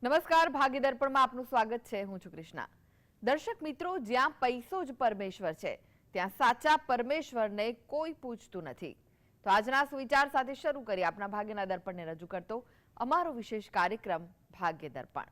નમસ્કાર, ભાગ્ય દર્પણમાં આપનું સ્વાગત છે. હું છું કૃષ્ણા. દર્શક મિત્રો, જ્યાં પૈસો જ પરમેશ્વર છે ત્યાં સાચા પરમેશ્વરને કોઈ પૂછતું નથી. તો આજના સુવિચાર સાથે શરૂ કરી આપણા ભાગ્યના દર્પણને રજૂ કરતો અમારો વિશેષ કાર્યક્રમ ભાગ્ય દર્પણ.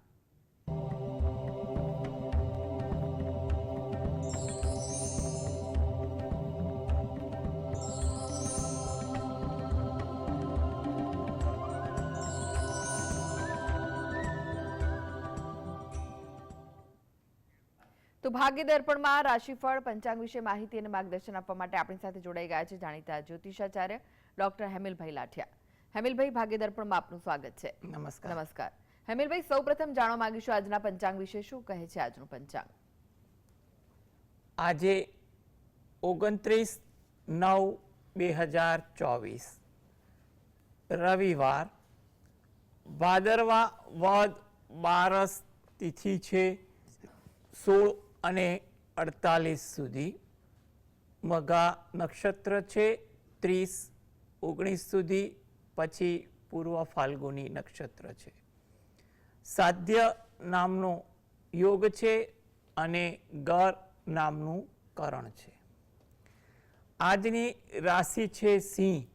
તો ભાગ્ય દર્પણમાં રાશિફળ પંચાંગ વિશે માહિતી અને માર્ગદર્શન આપવા માટે આપણી સાથે જોડાઈ ગયા છે જાણીતા જ્યોતિષાચાર્ય ડોક્ટર હેમિલભાઈ લાઠિયા. હેમિલભાઈ, ભાગ્ય દર્પણમાં આપનું સ્વાગત છે. નમસ્કાર. નમસ્કાર હેમિલભાઈ, સૌપ્રથમ જાણવા માંગીશું આજના પંચાંગ વિશે. શું કહે છે આજનું પંચાંગ? આજે 29/9/2024 રવિવાર, ભાદરવા વદ 12 તિથિ છે 16 અને 48 સુધી. મઘા નક્ષત્ર છે 30-19 સુધી, પછી પૂર્વ ફાલ્ગુની નક્ષત્ર છે. સાધ્ય નામનો યોગ છે અને ગર નામનું કરણ છે. આજની રાશિ છે સિંહ,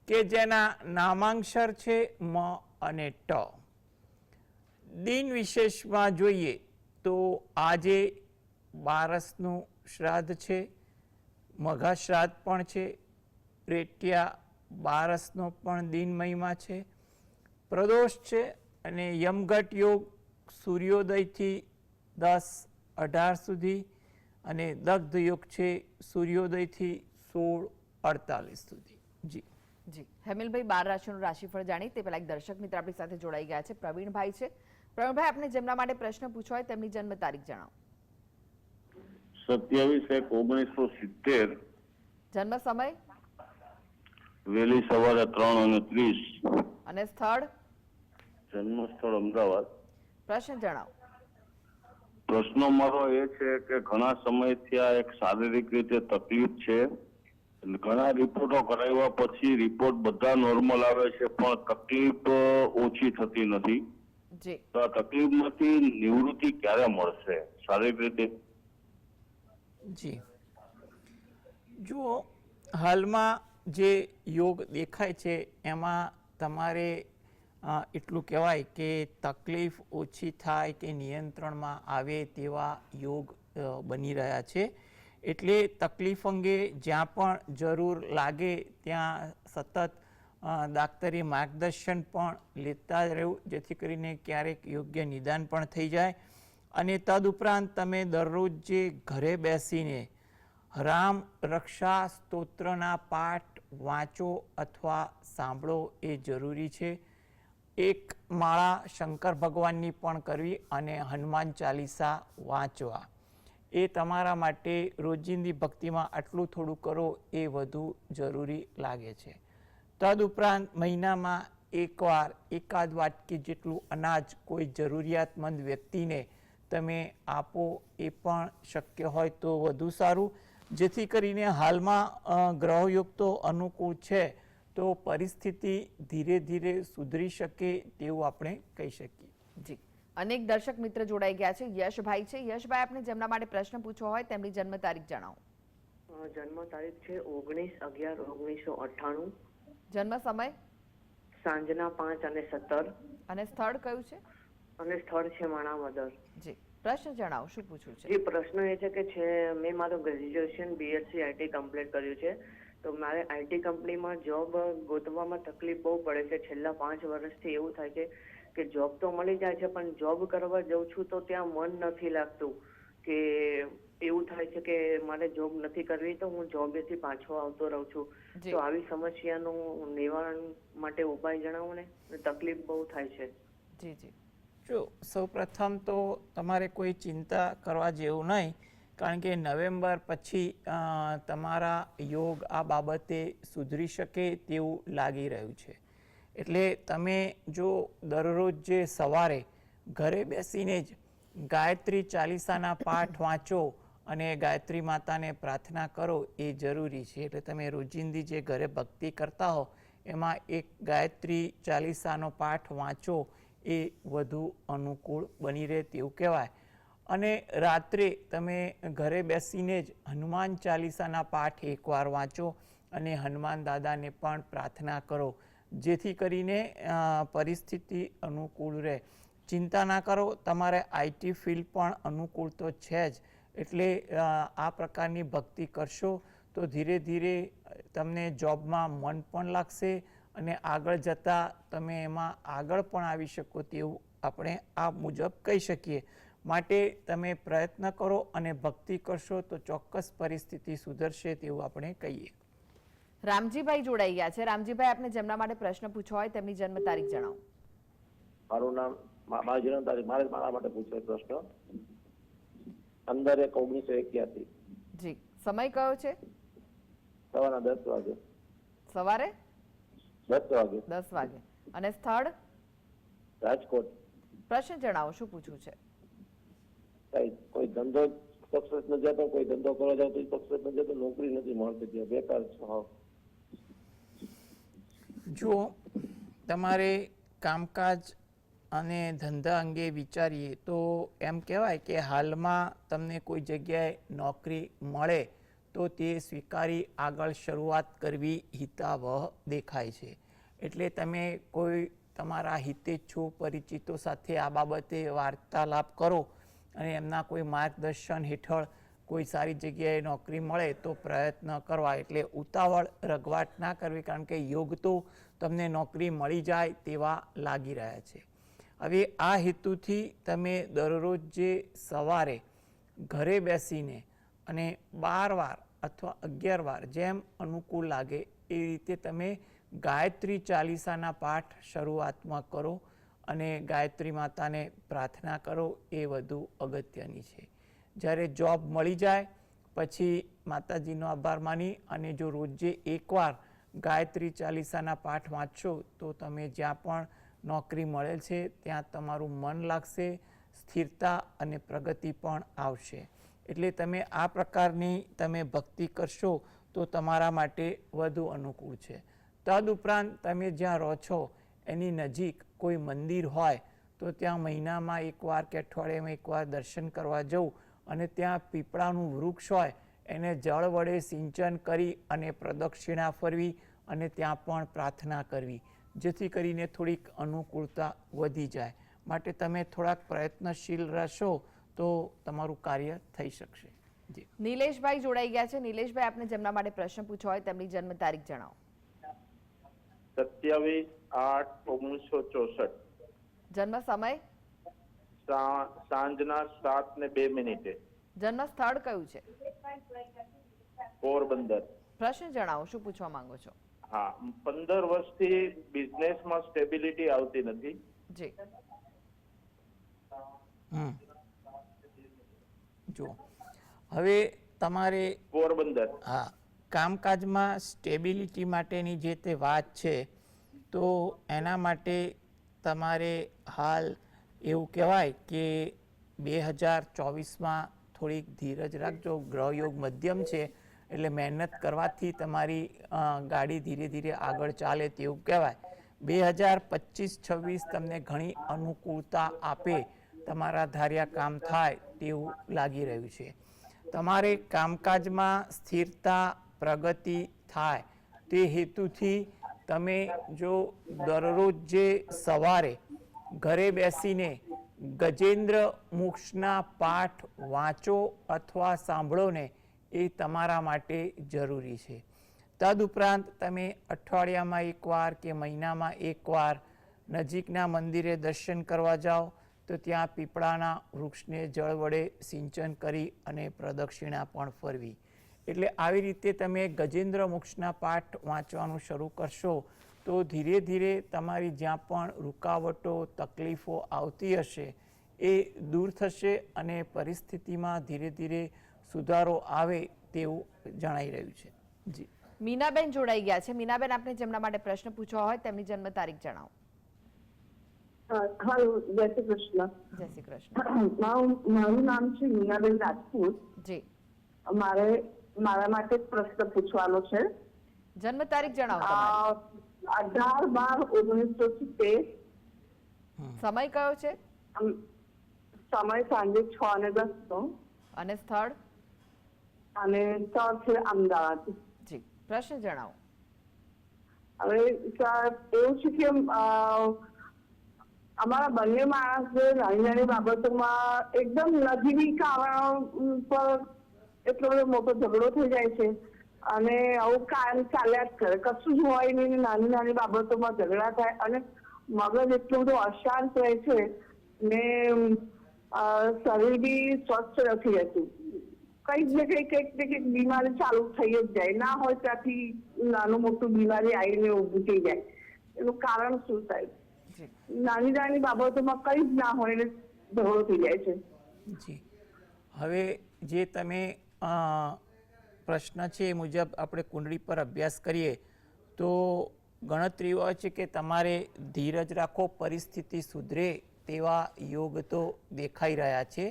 કે જેના નામાંક્ષર છે મ અને ટ. દિન વિશેષમાં જોઈએ તો આજે બારસનું શ્રાદ્ધ છે, મઘા શ્રાદ્ધ પણ છે, રેટિયા બારસનો પણ દિન મહિમા છે, પ્રદોષ છે અને યમઘટ યોગ સૂર્યોદયથી 10-18 સુધી અને દગ્ધ યોગ છે સૂર્યોદયથી 16-48 સુધી. જી જી હેમિલભાઈ, 12 રાશિનું રાશિફળ જાણી તે પહેલા એક દર્શક મિત્ર આપણી સાથે જોડાઈ ગયા છે. પ્રવીણભાઈ છે. પ્રવીણભાઈ, આપને જેમના માટે પ્રશ્ન પૂછવો હોય તેમની જન્મ તારીખ જણાવો. 27/1/1970. જન્મ સમય વહેલી સવારે 3:30. અને સ્થળ? જન્મ સ્થળ અમદાવાદ. પ્રશ્ન જણાવો. પ્રશ્ન મારો એ છે કે ઘણા સમયથી આ એક શારીરિક રીતે તકલીફ છે. ઘણા રિપોર્ટો કરાવ્યા પછી રિપોર્ટ બધા નોર્મલ આવે છે, પણ તકલીફ ઓછી થતી નથી. જી તો આ તકલીફમાંથી નિવૃત્તિ ક્યારે મળશે શારીરિક રીતે? જી જુઓ, હાલમાં જે યોગ દેખાય છે એમાં તમારે એટલું કહેવાય કે તકલીફ ઓછી થાય કે નિયંત્રણમાં આવે તેવા યોગ બની રહ્યા છે. એટલે તકલીફ અંગે જ્યાં પણ જરૂર લાગે ત્યાં સતત દાક્તરી માર્ગદર્શન પણ લેતા રહેવું, જેથી કરીને ક્યારેક યોગ્ય નિદાન પણ થઈ જાય. અને તદુપરાંત તમે દરરોજ જે ઘરે બેસીને રામ રક્ષા સ્તોત્રના પાઠ વાંચો અથવા સાંભળો એ જરૂરી છે. એક માળા શંકર ભગવાનની પણ કરવી અને હનુમાન ચાલીસા વાંચવા એ તમારા માટે રોજિંદી ભક્તિમાં આટલું થોડું કરો એ વધુ જરૂરી લાગે છે. તદુપરાંત મહિનામાં એકવાર એકાદ વાટકી જેટલું અનાજ કોઈ જરૂરિયાતમંદ વ્યક્તિને તમે આપો એ પણ શક્ય હોય તો વધુ સારું, જેથી કરીને હાલમાં ગ્રહયોગ તો અનુકૂળ છે તો પરિસ્થિતિ ધીરે ધીરે સુધરી શકે તેવું આપણે કહી શકીએ. જી અનેક દર્શક મિત્ર જોડાઈ ગયા છે. યશભાઈ છે. યશભાઈ, આપને જેમના માટે પ્રશ્ન પૂછવો હોય તેમની જન્મ તારીખ જણાવો. જન્મ તારીખ છે 19/11/1998. જન્મ સમય સાંજના 5:17. અને સ્થળ કયું છે? અને સ્થળ છે માણાવદર. જી પ્રશ્ન જણાવો, શું પૂછવું છે? જે પ્રશ્ન એ છે કે મેં મારું ગ્રેજ્યુએશન BSc IT કમ્પ્લીટ કર્યું છે, તો મારે IT કંપનીમાં જોબ ગોતવામાં તકલીફ બહુ પડે છે. છેલ્લા 5 વર્ષથી એવું થાય છે કે જોબ તો મળી જાય છે, પણ જોબ કરવા જાઉં છું તો ત્યાં મન નથી લાગતું. કે એવું થાય છે કે મારે જોબ નથી કરવી તો હું જોબેથી પાછો આવતો રહું છું. તો આવી સમસ્યાનું નિવારણ માટે ઉપાય જણાવો ને, તકલીફ બહુ થાય છે. જી જી જો સૌપ્રથમ તો તમારે કોઈ ચિંતા કરવા જેવું નહીં, કારણ કે નવેમ્બર પછી તમારા યોગ આ બાબતે સુધરી શકે તેવું લાગી રહ્યું છે. એટલે તમે જો દરરોજ જે સવારે ઘરે બેસીને જ ગાયત્રી ચાલીસાના પાઠ વાંચો અને ગાયત્રી માતાને પ્રાર્થના કરો એ જરૂરી છે. એટલે તમે રોજિંદી જે ઘરે ભક્તિ કરતા હો એમાં એક ગાયત્રી ચાલીસાનો પાઠ વાંચો એ વધુ અનુકૂળ બની રહે તેવું કહેવાય. અને રાત્રે તમે ઘરે બેસીને જ હનુમાન ચાલીસાના પાઠ એકવાર વાંચો અને હનુમાન દાદાને પણ પ્રાર્થના કરો, જેથી કરીને પરિસ્થિતિ અનુકૂળ રહે. ચિંતા ના કરો, તમારે આઈટી ફિલ્ડ પણ અનુકૂળ તો છે જ, એટલે આ પ્રકારની ભક્તિ કરશો તો ધીરે ધીરે તમને જોબમાં મન પણ લાગશે અને આગળ જતાં તમે એમાં આગળ પણ આવી શકો તેવું આપણે આ મુજબ કહી શકીએ. માટે તમે પ્રયત્ન કરો અને ભક્તિ કરશો તો ચોક્કસ પરિસ્થિતિ સુધરશે તેવું આપણે કહીએ. રામજીભાઈ જોડાઈ ગયા છે. રામજીભાઈ, આપને જેમના માટે પ્રશ્ન પૂછવો હોય તેમની જન્મ તારીખ જણાવો. મારું નામ, મારી જન્મ તારીખ મારા માટે પૂછ્યો પ્રશ્ન 15/1/1981. જી, સમય કયો છે? સવારના 10 વાગે. સવારે 10 વાગે. 10 વાગે. અને સ્થળ? રાજકોટ. પ્રશ્ન જણાવો, શું પૂછવું છે? કોઈ ધંધો સક્સેસ ન જતો, કોઈ ધંધો કરવા જાવ તો સક્સેસ ન જતો, નોકરી નથી મળતી, ત્યાં બેકાર છો. જો તમારે કામકાજ અને ધંધા અંગે વિચારીએ તો એમ કહેવાય કે હાલમાં તમને કોઈ જગ્યાએ નોકરી મળે તો તે સ્વીકારી આગળ શરૂઆત કરવી હિતાવહ દેખાય છે. એટલે તમે કોઈ તમારા હિતેચ્છુ પરિચિતો સાથે આ બાબતે વાર્તાલાપ કરો અને એમના કોઈ માર્ગદર્શન હેઠળ કોઈ સારી જગ્યાએ નોકરી મળે તો પ્રયત્ન કરવા. એટલે ઉતાવળ રઘવાટ ના કરવી, કારણ કે યોગ તો તમને નોકરી મળી જાય તેવા લાગી રહ્યા છે. હવે આ હેતુથી તમે દરરોજ જે સવારે ઘરે બેસીને અને 12 વાર અથવા 11 વાર જેમ અનુકૂળ લાગે એ રીતે તમે ગાયત્રી ચાલીસાના પાઠ શરૂઆતમાં કરો અને ગાયત્રી માતાને પ્રાર્થના કરો, એ વધુ અગત્યની છે. જ્યારે જોબ મળી જાય પછી માતાજીનો આભાર માની અને જો રોજે એકવાર ગાયત્રી ચાલીસાના પાઠ વાંચશો તો તમે જ્યાં પણ નોકરી મળેલ છે ત્યાં તમારું મન લાગશે, સ્થિરતા અને પ્રગતિ પણ આવશે. એટલે તમે આ પ્રકારની તમે ભક્તિ કરશો તો તમારા માટે વધુ અનુકૂળ છે. તદુપરાંત તમે જ્યાં રહો છો એની નજીક કોઈ મંદિર હોય તો ત્યાં મહિનામાં એકવાર કે અઠવાડિયામાં એકવાર દર્શન કરવા જવું અને ત્યાં પીપળાનું વૃક્ષ હોય એને જળ વડે સિંચન કરી અને પ્રદક્ષિણા ફરવી અને ત્યાં પણ પ્રાર્થના કરવી, જેથી કરીને થોડીક અનુકૂળતા વધી જાય. માટે તમે થોડાક પ્રયત્નશીલ રહેશો તો તમારું કાર્ય થઈ શકશે. જી, નિલેશભાઈ જોડાઈ ગયા છે. નિલેશભાઈ, આપને જેમના માટે પ્રશ્ન પૂછવો હોય તેમની જન્મ તારીખ જણાવો. 27/8/1964. જન્મ સમય? સાંજના 7:02. જન્મ સ્થળ કયું છે? પોરબંદર. પ્રશ્ન જણાવો, શું પૂછવા માંગો છો? હા, 15 વર્ષથી બિઝનેસમાં સ્ટેબિલિટી આવતી નથી. જી, જો હવે તમારે પોરબંદર. હા, કામકાજમાં સ્ટેબિલિટી માટેની જે તે વાત છે તો એના માટે તમારે હાલ એવું કહેવાય કે 2024માં થોડીક ધીરજ રાખજો. ગ્રહયોગ મધ્યમ છે એટલે મહેનત કરવાથી તમારી ગાડી ધીરે ધીરે આગળ ચાલે તેવું કહેવાય. 2025-26 તમને ઘણી અનુકૂળતા આપે, તમારા ધાર્યા કામ થાય તેવું લાગી રહ્યું છે. તમારે કામકાજમાં સ્થિરતા પ્રગતિ થાય તે હેતુથી તમે જો દરરોજ જે સવારે ઘરે બેસીને ગજેન્દ્ર મોક્ષના પાઠ વાંચો અથવા સાંભળો ને એ તમારા માટે જરૂરી છે. તદુપરાંત તમે અઠવાડિયામાં એકવાર કે મહિનામાં એકવાર નજીકના મંદિરે દર્શન કરવા જાઓ તો ત્યાં પીપળાના વૃક્ષને જળ વડે સિંચન કરી અને પ્રદક્ષિણા પણ ફરવી. એટલે આવી રીતે તમે ગજેન્દ્ર મોક્ષના પાઠ વાંચવાનું શરૂ કરશો તો ધીરે ધીરે તમારી જ્યાં પણ રૂકાવટો તકલીફો આવતી હશે એ દૂર થશે અને પરિસ્થિતિમાં ધીરે ધીરે સુધારો આવે તેવું જણાઈ રહ્યું છે. જી, મીનાબેન જોડાઈ ગયા છે. મીનાબેન, આપને જેમના માટે પ્રશ્ન પૂછવા હોય તેમની જન્મ તારીખ જણાવો. હાલો, જય શ્રી કૃષ્ણ. જય શ્રી કૃષ્ણ. મારું નામ છે મીનાબેન રાજપૂત. જી, મારા માટે પ્રશ્ન પૂછવાનો છે. જન્મ તારીખ જણાવો તમારી. 18/12/1970. સમય કયો છે સમય સાંજે 6:10 અને સ્થળ? અને સ્થળ છે અમદાવાદ. જી, પ્રશ્ન જણાવો. હવે સર એવું છે કે અમારા બંને માણસ નાની નાની બાબતોમાં એકદમ નજીવી કારણ પર એટલો બધો મોટો ઝઘડો થઈ જાય છે અને આવું કાયમ ચાલ્યા જ કરે, કશું જ હોય નહીં, નાની નાની બાબતોમાં ઝઘડા થાય અને મગજ એટલું બધું અશાંત રહે છે ને શરીર બી સ્વસ્થ નથી રહેતું. કંઈક ને કંઈક બીમારી ચાલુ થઈ જ જાય, ના હોય ત્યાંથી નાનું મોટું બીમારી આવીને ઊભું થઈ જાય. એનું કારણ શું થાય? નાની નાની બાબતોમાં કંઈ જ ના હોય ને ઝઘડો થઈ જાય છે. જી, હવે જે તમે પ્રશ્ન છે એ મુજબ આપણે કુંડળી પર અભ્યાસ કરીએ તો ગણતરી હોય છે કે તમારે ધીરજ રાખો, પરિસ્થિતિ સુધરે તેવા યોગ તો દેખાઈ રહ્યા છે.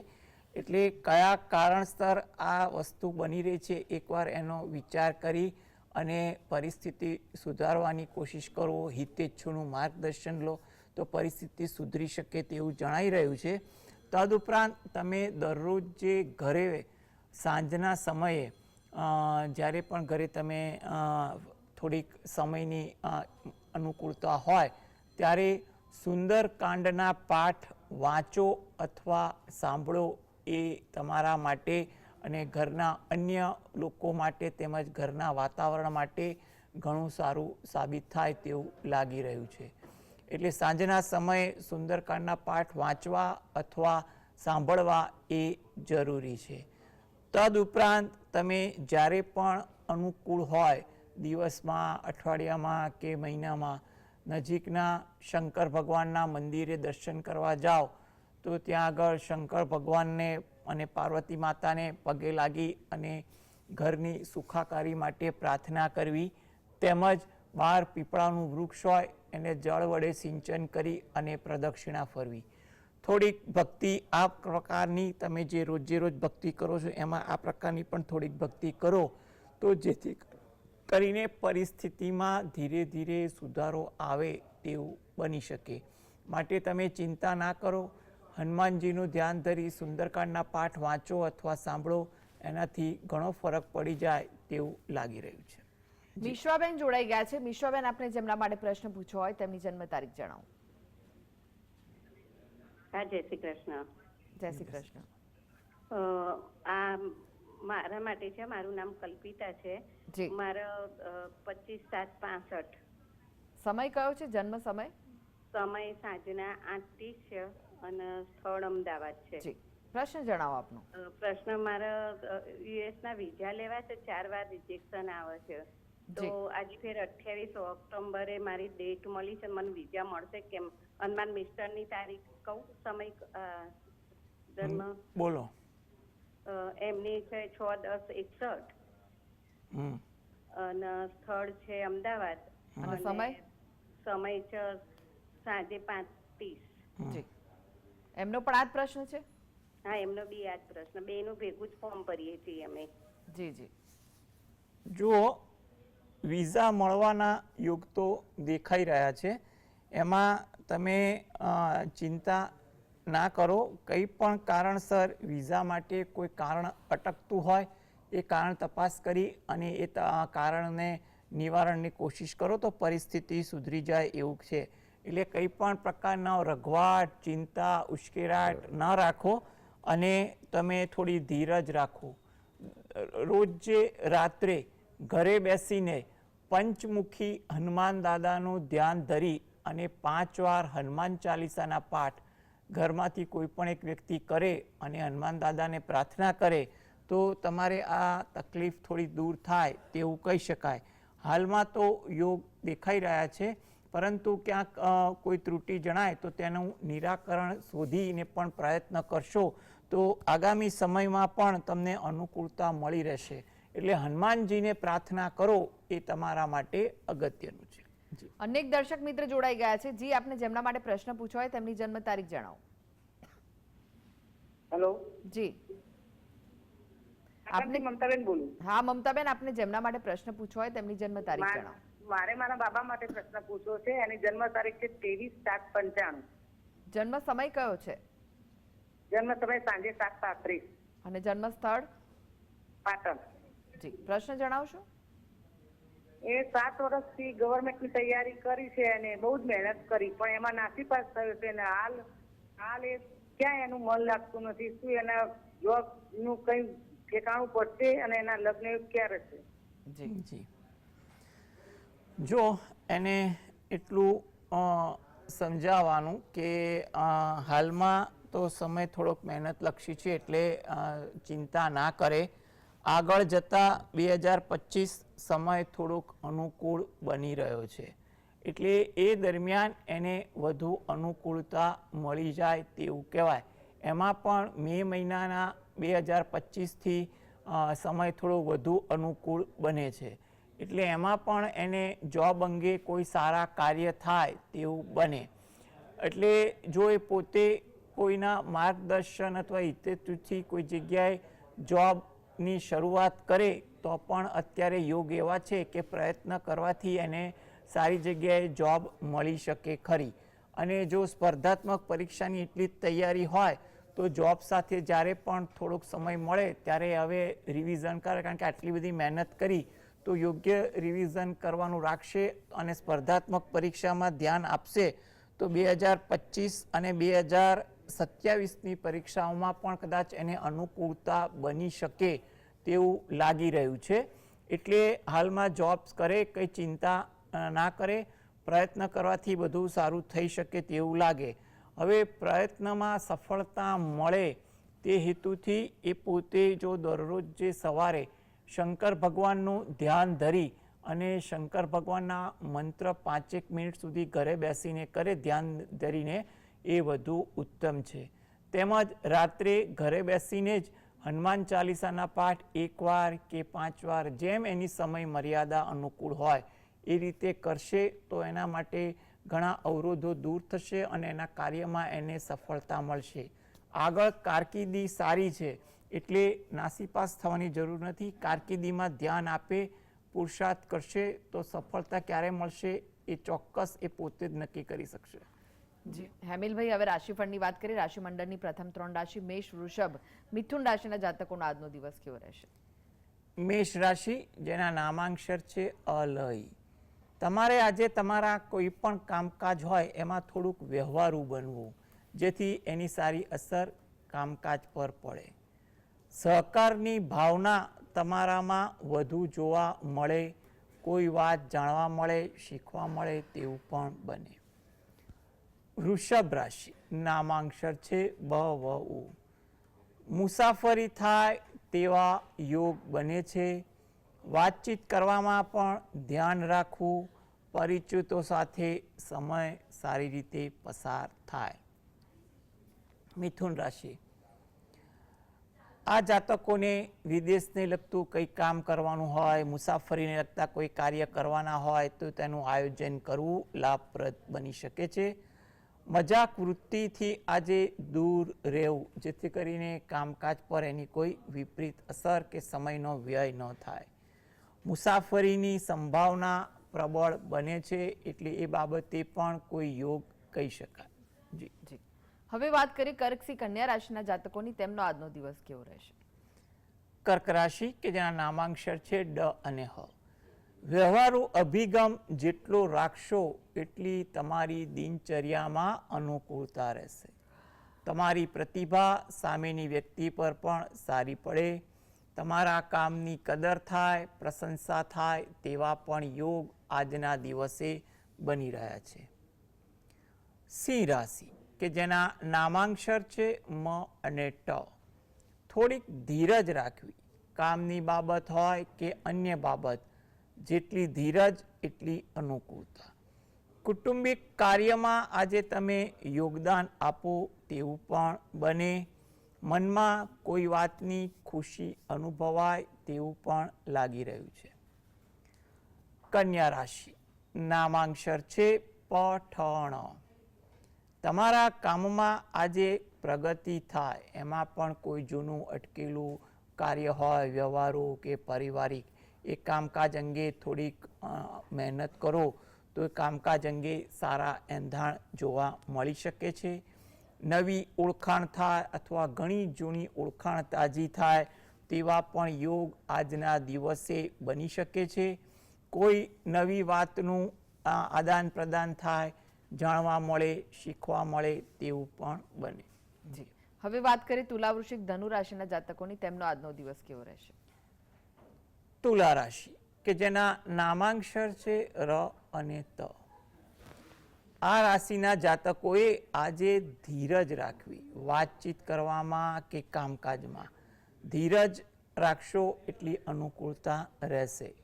એટલે કયા કારણસર આ વસ્તુ બની રહી છે એકવાર એનો વિચાર કરી અને પરિસ્થિતિ સુધારવાની કોશિશ કરો, હિતેચ્છુનું માર્ગદર્શન લો તો પરિસ્થિતિ સુધરી શકે તેવું જણાઈ રહ્યું છે. તદુપરાંત તમે દરરોજ જે ઘરે સાંજના સમયે જ્યારે પણ ઘરે તમે થોડીક સમયની અનુકૂળતા હોય ત્યારે સુંદરકાંડના પાઠ વાંચો અથવા સાંભળો એ તમારા માટે અને ઘરના અન્ય લોકો માટે તેમજ ઘરના વાતાવરણ માટે ઘણું સારું સાબિત થાય તેવું લાગી રહ્યું છે. એટલે સાંજના સમયે સુંદરકાંડના પાઠ વાંચવા અથવા સાંભળવા એ જરૂરી છે. તદુપરાંત તમે જ્યારે પણ અનુકૂળ હોય દિવસમાં, અઠવાડિયામાં કે મહિનામાં નજીકના શંકર ભગવાનના મંદિરે દર્શન કરવા જાઓ તો ત્યાં આગળ શંકર ભગવાનને અને પાર્વતી માતાને પગે લાગી અને ઘરની સુખાકારી માટે પ્રાર્થના કરવી, તેમજ બહાર પીપળાનું વૃક્ષ હોય એને જળ વડે સિંચન કરી અને પ્રદક્ષિણા ફરવી. થોડીક ભક્તિ આ પ્રકારની તમે જે રોજે રોજ ભક્તિ કરો છો એમાં આ પ્રકારની પણ થોડીક ભક્તિ કરો તો જેથી કરીને પરિસ્થિતિમાં ધીરે ધીરે સુધારો આવે તેવું બની શકે. માટે તમે ચિંતા ના કરો, હનુમાનજીનું ધ્યાન ધરી સુંદરકાંડના પાઠ વાંચો અથવા સાંભળો, એનાથી ઘણો ફરક પડી જાય તેવું લાગી રહ્યું છે. મિશ્રાબેન જોડાઈ ગયા છે. મિશ્રાબેન, આપને જેમના માટે પ્રશ્ન પૂછવો હોય તેમની જન્મ તારીખ જણાવો. હા, જય શ્રી કૃષ્ણ. જય શ્રી કૃષ્ણ. આ મારા માટે છે. મારું નામ કલ્પિતા છે. જી. મારા 25/7/65. સમય કયો છે? જન્મ સમય? સમય સાંજના 8:30 છે અને સ્થળ અમદાવાદ છે. જી, પ્રશ્ન જણાવો આપનો. પ્રશ્ન મારા યુએસના વિઝા લેવા છે, 4 વાર રિજેક્શન આવે છે. તો આજે ફેર 28 ઓક્ટોબરે મારી ડેટ મળી છે, મને વિઝા મળશે કેમ? અને મારા મિસ્ટરની તારીખ કહું, સમય જન્મ બોલો. એમની છે 6/10/61 અને સ્થળ છે અમદાવાદ. અને સમય? સમય છે સાંજે 5:30. જી, એમનો પણ આ જ પ્રશ્ન છે? હા, એમનો બી આ જ પ્રશ્ન. બેનું ભેગું જ ફોર્મ ભરીએ છીએ અમે. જી જી. જુઓ, વિઝા મળવાના યોગ તો દેખાઈ રહ્યા છે. એમાં તમે ચિંતા ના કરો. કંઈ પણ કારણસર વિઝા માટે કોઈ કારણ અટકતું હોય એ કારણ તપાસ કરી અને એ કારણને નિવારણની કોશિશ કરો તો પરિસ્થિતિ સુધરી જાય એવું છે. એટલે કંઈ પણ પ્રકારનો રઘવાટ, ચિંતા, ઉશ્કેરાટ ન રાખો અને તમે થોડી ધીરજ રાખો. રોજ રાત્રે ઘરે બેસીને પંચમુખી હનુમાન દાદાનું ધ્યાન ધરી અને 5 વાર હનુમાન ચાલીસાના પાઠ ઘરમાંથી કોઈ પણ એક વ્યક્તિ કરે અને હનુમાન દાદાને પ્રાર્થના કરે તો તમારે આ તકલીફ થોડી દૂર થાય તેવું કહી શકાય. હાલમાં તો યોગ દેખાઈ રહ્યા છે, પરંતુ ક્યાંક કોઈ ત્રુટિ જણાય તો તેનું નિરાકરણ શોધીને પણ પ્રયત્ન કરશો તો આગામી સમયમાં પણ તમને અનુકૂળતા મળી રહેશે. એટલે હનુમાનજીને પ્રાર્થના કરો એ તમારા માટે અગત્યનું છે. અનેક દર્શક મિત્ર જોડાઈ ગયા છે. જી, આપને જેમના માટે પ્રશ્ન પૂછવો હોય તેમની જન્મ તારીખ જણાવો. હેલો જી, આપને મમતાબેન બોલું. હા મમતાબેન, આપને જેમના માટે પ્રશ્ન પૂછવો હોય તેમની જન્મ તારીખ જણાવો. મારે મારા બાબા માટે પ્રશ્ન પૂછવો છે. એની જન્મ તારીખ છે 23/7/95. જન્મ સમય કયો છે જન્મ સમય સાંજે 7:35 અને જન્મ સ્થળ? પાટણ. જી, પ્રશ્ન જણાવશો? એ 7 વર્ષથી ગવર્મેન્ટની તૈયારી કરી છે અને બહુ જ મહેનત કરી, પણ એમાં નાસીપાસ થયો છે અને હાલ એ ક્યાં એનું મન લાગતું નથી. શું એના જોબનું કઈ ઠેકાણું પડશે અને એના લગ્ન ક્યારે છે? જી, જો એને એટલું સમજાવવાનું કે હાલમાં તો સમય થોડોક મહેનતલક્ષી છે, એટલે ચિંતા ના કરે. આગળ જતાં 2025 સમય થોડોક અનુકૂળ બની રહ્યો છે, એટલે એ દરમિયાન એને વધુ અનુકૂળતા મળી જાય તેવું કહેવાય. એમાં પણ મે મહિનાના 2025થી સમય થોડો વધુ અનુકૂળ બને છે, એટલે એમાં પણ એને જોબ અંગે કોઈ સારા કાર્ય થાય તેવું બને. એટલે જો એ પોતે કોઈના માર્ગદર્શન અથવા હિતેતુથી કોઈ જગ્યાએ જોબની શરૂઆત કરે તો પણ અત્યારે યોગ એવા છે કે પ્રયત્ન કરવાથી એને સારી જગ્યાએ જોબ મળી શકે ખરી. અને જો સ્પર્ધાત્મક પરીક્ષાની એટલી જ તૈયારી હોય તો જોબ સાથે જ્યારે પણ થોડોક સમય મળે ત્યારે હવે રિવિઝન કરે, કારણ કે આટલી બધી મહેનત કરી તો યોગ્ય રિવિઝન કરવાનું રાખશે અને સ્પર્ધાત્મક પરીક્ષામાં ધ્યાન આપશે તો 2025 અને 2027ની પરીક્ષાઓમાં પણ કદાચ એને અનુકૂળતા બની શકે તેવું લાગી રહ્યું છે. એટલે હાલમાં જોબ્સ કરે, કંઈ ચિંતા ના કરે, પ્રયત્ન કરવાથી બધું સારું થઈ શકે તેવું લાગે. હવે પ્રયત્નમાં સફળતા મળે તે હેતુથી એ પોતે જો દરરોજ જે સવારે શંકર ભગવાનનું ધ્યાન ધરી અને શંકર ભગવાનના મંત્ર 5 મિનિટ સુધી ઘરે બેસીને કરે ધ્યાન ધરીને, એ વધુ ઉત્તમ છે. તેમજ રાત્રે ઘરે બેસીને જ હનુમાન ચાલીસાના પાઠ 1 વાર કે 5 વાર, જેમ એની સમય મર્યાદા અનુકૂળ હોય એ રીતે કરશે તો એના માટે ઘણા અવરોધો દૂર થશે અને એના કાર્યમાં એને સફળતા મળશે. આગળ કારકિર્દી સારી છે, એટલે નાસીપાસ થવાની જરૂર નથી. કારકિર્દીમાં ધ્યાન આપે, પુરુષાર્થ કરશે તો સફળતા ક્યારે મળશે એ ચોક્કસ એ પોતે જ નક્કી કરી શકશે. જી હેમિલભાઈ, હવે રાશિફળની વાત કરીએ. રાશિમંડળની પ્રથમ 3 રાશિ મેષ, વૃષભ, મિથુન રાશિના જાતકોનો આજનો દિવસ કેવો રહેશે? મેષ રાશિ, જેના નામાંક્ષર છે અલય. તમારે આજે તમારા કોઈ પણ કામકાજ હોય એમાં થોડુંક વ્યવહારુ બનવું, જેથી એની સારી અસર કામકાજ પર પડે. સહકારની ભાવના તમારામાં વધુ જોવા મળે, કોઈ વાત જાણવા મળે, શીખવા મળે તેવું પણ બને. વૃષભ રાશિ, નામાંક્ષર છે બવઉ. મુસાફરી થાય તેવા યોગ બને છે. વાતચીત કરવામાં પણ ધ્યાન રાખવું, પરિચિતો સાથે સમય સારી રીતે પસાર થાય. મિથુન રાશિ, આ જાતકોને વિદેશને લગતું કંઈ કામ કરવાનું હોય, મુસાફરીને લગતા કોઈ કાર્ય કરવાના હોય તો તેનું આયોજન કરવું લાભપ્રદ બની શકે છે. મજાક વૃત્તિથી આજે દૂર રહેવું, જેથી કરીને કામકાજ પર એની કોઈ વિપરીત અસર કે સમયનો વ્યય ન થાય. મુસાફરીની સંભાવના પ્રબળ બને છે, એટલે એ બાબતે પણ કોઈ યોગ કહી શકાય. જી જી, હવે વાત કરીએ કર્ક થી કન્યા રાશિના જાતકોની, તેમનો આજનો દિવસ કેવો રહેશે? કર્ક રાશિ, કે જેના નામાંક્ષર છે ડ અને હ. વ્યવહારુ અભિગમ જેટલો રાખશો એટલી તમારી દિનચર્યામાં અનુકૂળતા રહેશે. તમારી પ્રતિભા સામેની વ્યક્તિ પર પણ સારી પડે. તમારા કામની કદર થાય, પ્રશંસા થાય તેવા પણ યોગ આજના દિવસે બની રહ્યા છે. સિંહ રાશિ, કે જેના નામાંક્ષર છે મ અને ટ. થોડીક ધીરજ રાખવી. કામની બાબત હોય કે અન્ય બાબત, જેટલી ધીરજ એટલી અનુકૂળતા. કુટુંબિક કાર્યમાં આજે તમે યોગદાન આપો તેવું પણ બને. મનમાં કોઈ વાતની ખુશી અનુભવાય તેવું પણ લાગી રહ્યું છે. કન્યા રાશિ, નામાંક્ષર છે પઠણ. તમારા કામમાં આજે પ્રગતિ થાય, એમાં પણ કોઈ જૂનું અટકેલું કાર્ય હોય, વ્યવહારો કે પારિવારિક, એ કામકાજ અંગે થોડીક મહેનત કરો તો કામકાજ અંગે સારા એંધાણ જોવા મળી શકે છે. નવી ઓળખાણ થાય અથવા ઘણી જૂની ઓળખાણ તાજી થાય તેવા પણ યોગ આજના દિવસે બની શકે છે. કોઈ નવી વાતનું આદાન પ્રદાન થાય, જાણવા મળે, શીખવા મળે તેવું પણ બને. જી, હવે વાત કરીએ તુલા, વૃશ્ચિક, ધનુ રાશિના જાતકોની, તેમનો આજનો દિવસ કેવો રહેશે? તુલા રાશિ કે જેના નામાંક્ષર છે ર અને ત. આ રાશિના જાતકોએ આજે ધીરજ રાખવી, વાતચીત કરવામાં કે કામકાજમાં ધીરજ રાખશો એટલી અનુકૂળતા રહેશે.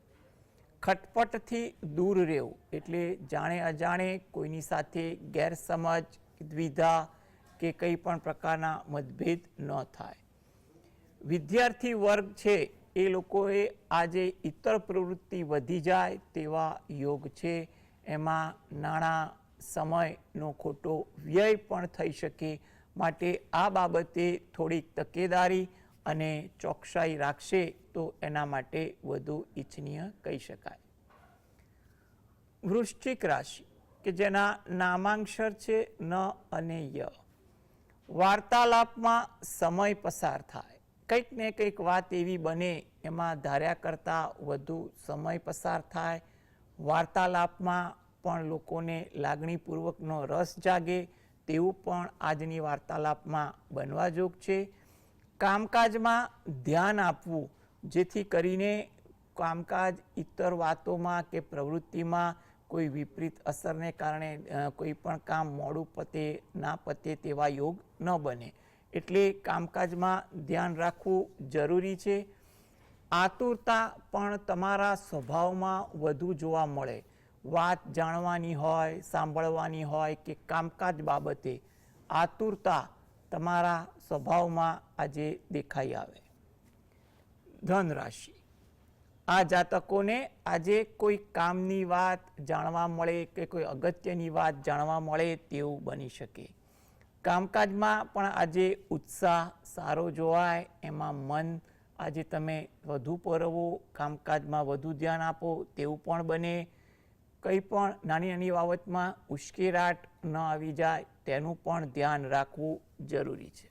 ખટપટથી દૂર રહેવું, એટલે જાણે અજાણે કોઈની સાથે ગેરસમજ, દ્વિધા કે કંઈ પણ પ્રકારના મતભેદ ન થાય. વિદ્યાર્થી વર્ગ છે એ લોકોએ આજે ઇતર પ્રવૃત્તિ વધી જાય તેવા યોગ છે. એમાં નાણાં, સમયનો ખોટો વ્યય પણ થઈ શકે, માટે આ બાબતે થોડીક તકેદારી અને ચોકસાઈ રાખશે તો એના માટે વધુ ઈચ્છનીય કહી શકાય. વૃશ્ચિક રાશિ કે જેના નામાંક્ષર છે ન અને ય. વાર્તાલાપમાં સમય પસાર થાય, કંઈક ને કંઈક વાત એવી બને એમાં ધાર્યા કરતાં વધુ સમય પસાર થાય. વાર્તાલાપમાં પણ લોકોને લાગણીપૂર્વકનો રસ જાગે તેવું પણ આજની વાર્તાલાપમાં બનવા જોગ છે. કામકાજમાં ધ્યાન આપવું, જેથી કરીને કામકાજ ઇતર વાતોમાં કે પ્રવૃત્તિમાં કોઈ વિપરીત અસરને કારણે કોઈ પણ કામ મોડું પતે, ના પતે તેવા યોગ ન બને. એટલે કામકાજમાં ધ્યાન રાખવું જરૂરી છે. આતુરતા પણ તમારા સ્વભાવમાં વધુ જોવા મળે. વાત જાણવાની હોય, સાંભળવાની હોય કે કામકાજ બાબતે આતુરતા તમારા સ્વભાવમાં આજે દેખાઈ આવે. ધન રાશિ, આ જાતકોને આજે કોઈ કામની વાત જાણવા મળે કે કોઈ અગત્યની વાત જાણવા મળે તેવું બની શકે. કામકાજમાં પણ આજે ઉત્સાહ સારો જોવાય, એમાં મન આજે તમે વધુ પરવો, કામકાજમાં વધુ ધ્યાન આપો તેવું પણ બને. કંઈ પણ નાની નાની બાબતમાં ઉશ્કેરાટ ન આવી જાય તેનું પણ ધ્યાન રાખવું જરૂરી છે.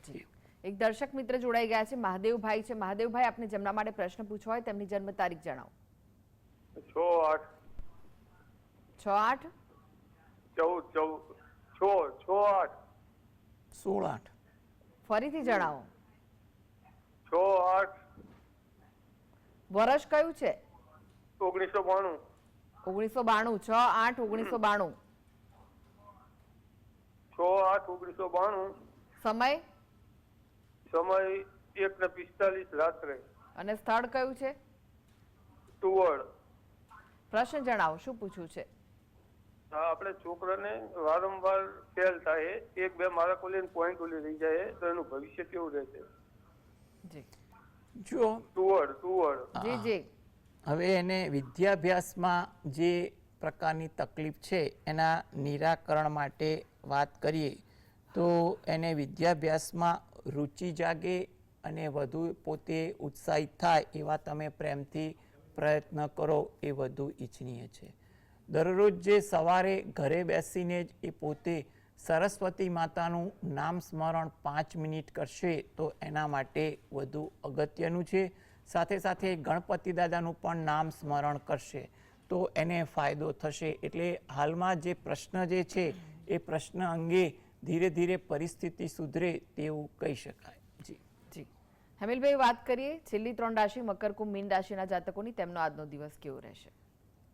જી, એક દર્શક મિત્ર જોડાઈ ગયા છે, મહાદેવભાઈ છે. મહાદેવભાઈ, આપને જેમના માટે પ્રશ્ન પૂછવો હોય તેમની જન્મ તારીખ જણાવો. 6/8 16/8. ફરીથી જણાવો. 6/8 વર્ષ કયું છે? 1992. 1992. 6/8/1992. 6/8/1992. સમય? સમય 1:45 રાત્રે. અને સ્થળ કયું છે? ટુવડ. પ્રશ્ન જણાવો, શું પૂછવું છે? આપણે છોકરાને વારંવાર ફેલ થાય, 1-2 માર્ક લઈને પોઈન્ટ ઓલી રહી જાય, તો એનું ભવિષ્ય કેવું રહેશે? જી જો ટુવડ. જી જી. હવે એને વિદ્યાભ્યાસમાં જે પ્રકારની તકલીફ છે એના નિરાકરણ માટે વાત કરીએ તો એને વિદ્યાભ્યાસમાં રુચિ જાગે અને વધુ પોતે ઉત્સાહિત થાય એવા તમે પ્રેમથી પ્રયત્ન કરો એ વધુ ઈચ્છનીય છે. દરરોજ જે સવારે ઘરે બેસીને જ એ પોતે સરસ્વતી માતાનું નામ સ્મરણ 5 મિનિટ કરશે તો એના માટે વધુ અગત્યનું છે. સાથે સાથે ગણપતિ દાદાનું પણ નામ સ્મરણ કરશે તો એને ફાયદો થશે. એટલે હાલમાં જે પ્રશ્ન જે છે એ પ્રશ્ન અંગે ધીરે ધીરે પરિસ્થિતિ સુધરે તેવું કહી શકાય. જી જી. હેમિલભાઈ, વાત કરીએ છેલ્લી 3 રાશિ મકર, કુંભ, મીન રાશિના જાતકોની, તેમનો આજનો દિવસ કેવો રહેશે?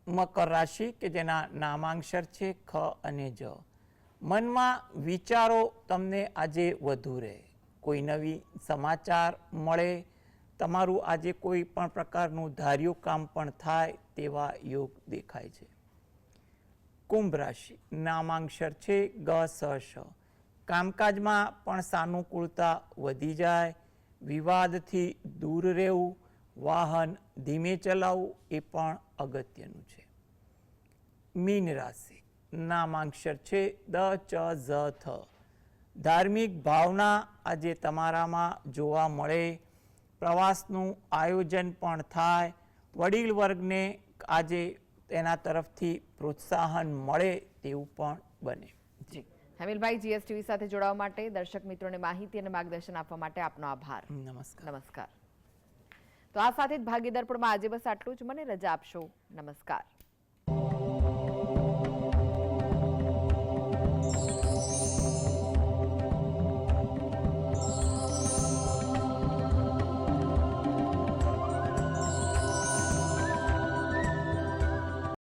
મકર રાશિ કે જેના નામાંક્ષર છે ખ અને જ. મનમાં વિચારો તમને આજે વધુ રહે, કોઈ નવી સમાચાર મળે, તમારું આજે કોઈ પણ પ્રકારનું ધાર્યું કામ પણ થાય તેવા યોગ દેખાય છે. કુંભ રાશિ, નામાંક્ષર છે ગ સ શ. કામકાજમાં પણ સાનુકૂળતા વધી જાય, વિવાદથી દૂર રહેવું, વાહન ધીમે ચલાવવું એ પણ અગત્યનું છે. મીન રાશિ, નામાંક્ષર છે દ ચ ઝ થ. ધાર્મિક ભાવના આજે તમારામાં જોવા મળે, પ્રવાસનું આયોજન પણ થાય, વડીલ વર્ગને આજે તેના તરફથી પ્રોત્સાહન મળે તેવું પણ બને. જી, હેમિલભાઈ, જીએસટીવી સાથે જોડાવા માટે, દર્શક મિત્રોને માહિતી અને માર્ગદર્શન આપવા માટે આપનો આભાર. નમસ્કાર. તો આ સાથે જ ભાગ્ય દર્પણમાં આજે બસ આટલું જ. મને રજા આપશો. નમસ્કાર.